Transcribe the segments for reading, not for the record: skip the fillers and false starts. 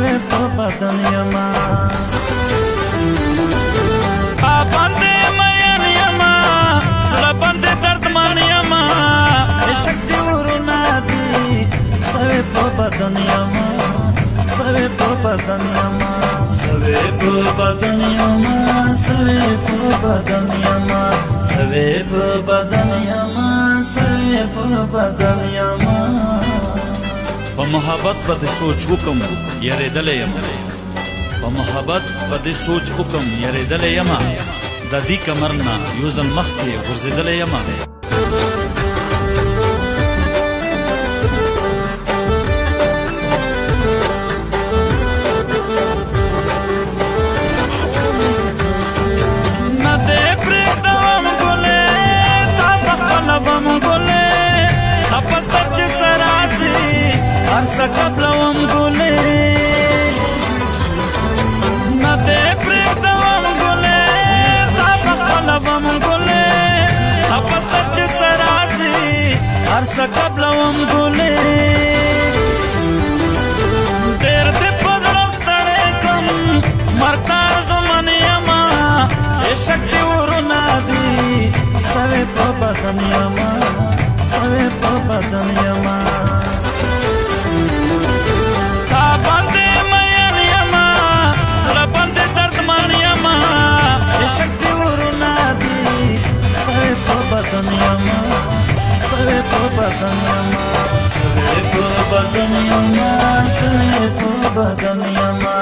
سوي په بدن یما باندې مېن یما زړه باندې درد مان یما عشق دی ورونه دی سوي په بدن یما سوي په بدن یما سوي په بدن یما سوي په بدن یما سوي په بدن یما سوي په بدن یما په محبت باندې سوچ وکم یریدلې یم په محبت باندې سوچ وکم یریدلې یم د دې کمرنا یو ځل مخکې ورزیدلې یم سکپ لوم ګولې نه دې پرېږدم ګولې تا په خپله بم ګولې په سر چې څه راځي هر سکپ لوم ګولې ډېر دې په زړه ستړی کړم مرګ ته ارزومن یمه عشق دې ورونه دي سوې په بدن یمه سوې په بدن یمه عشق دی ورونه دی سوي په بدن یما سوي په بدن یما سوي په بدن یما سوي په بدن یما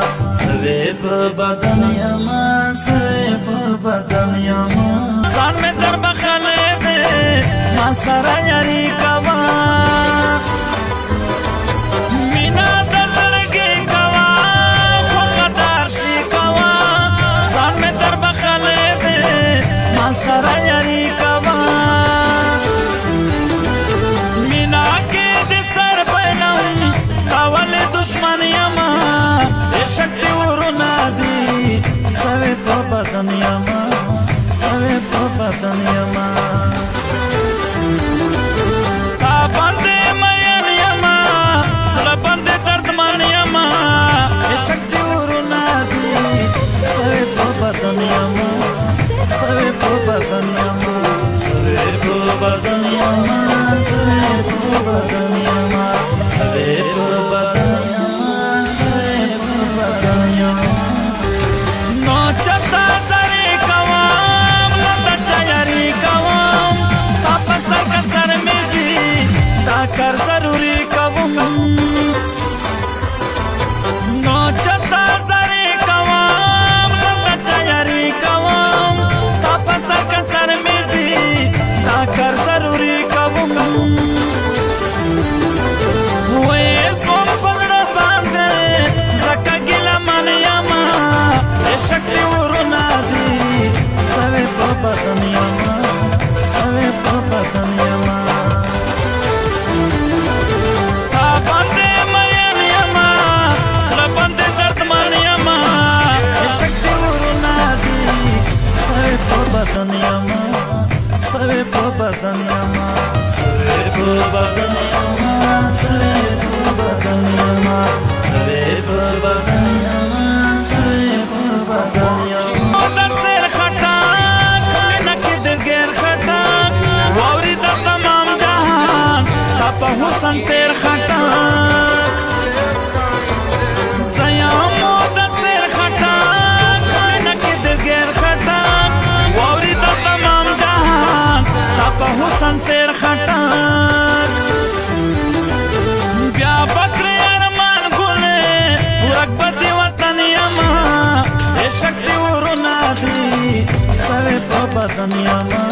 سوي په بدن یما سوي په بدن یما ځان مې در بخلې دې ما سره یاري کوا سره یاري کوا مینا کې د سر پهلم تاول دشمن یما عشق دی ورونه دی سوي په بدن یما سوي په بدن یما تا باندې مېن یما زړه باندې درد مان یما عشق دی ورونه دی سوي په بدن یما سوي په بدن یما سوي په بدن یما سوي په بدن یما سوي په بدن یما سوي په بدن یما نو چتا زری کوم لتا چایری کوم تا په سر کا سر میزي تا کار ضروري کوم نو چتا زری کوم لتا چایری کوم کار ضروري کوم وې سوم فزړه باندې زکه ګیله من یما عشق دی ورونه دي سوي په بدن یما سوي په بدن یما تا باندې مېن یما زړه باندې درد مان یما عشق دی ورونه دي سوي په بدن یما سوي په بدن یما سوي په بدن یما سوي په بدن یما سوي په بدن یما سوي په بدن یما در سر خټا کله کې د غیر خټا ووري د تمام جهان ستا په حسن تیر خټا زیامو د سر خټا کله کې د غیر خټا ووري د تمام په حسن تیر خټک بیا بکړې ارمان ګلې ورکبت وطن یما عشق دی ورونه دي سوي په بدن یما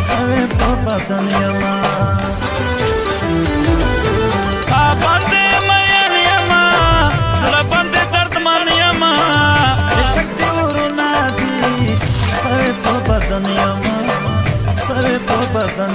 سوي په بدن یما تا باندې مېن یما زړه باندې درد مان یما عشق دی ورونه دي سوي په بدن یما سوي په بدن